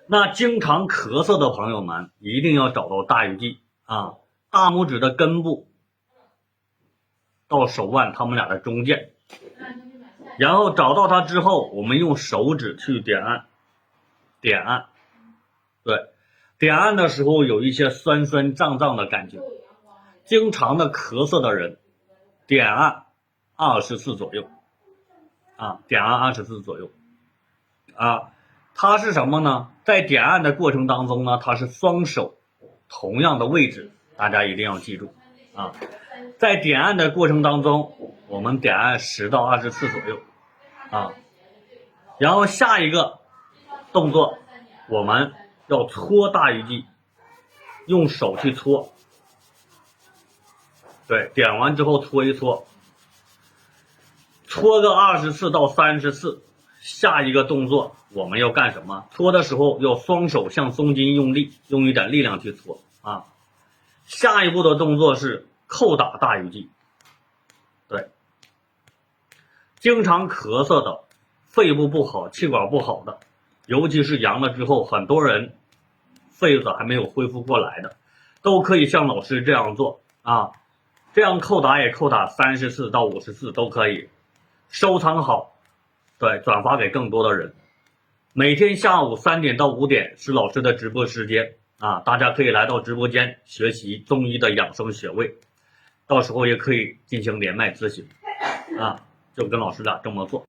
那经常咳嗽的朋友们一定要找到大鱼际啊，大拇指的根部到手腕它们俩的中间，然后找到它之后，我们用手指去点按，点按，对，点按的时候有一些酸酸胀胀的感觉。经常的咳嗽的人，点按20次左右，啊，点按20次左右，啊。它是什么呢？在点按的过程当中呢，它是双手同样的位置，大家一定要记住啊。在点按的过程当中，我们点按10到20次左右啊。然后下一个动作，我们要搓大鱼际，用手去搓，对，点完之后搓一搓，搓个20次到30次。下一个动作我们要干什么？搓的时候要双手向松筋用力，用一点力量去搓啊。下一步的动作是叩打大鱼际。对，经常咳嗽的、肺部不好、气管不好的，尤其是阳了之后，很多人肺子还没有恢复过来的，都可以像老师这样做啊。这样叩打也叩打30次到50次都可以，收藏好。对，转发给更多的人。每天下午3点到5点是老师的直播时间啊，大家可以来到直播间学习中医的养生穴位，到时候也可以进行连麦咨询啊，就跟老师俩这么做。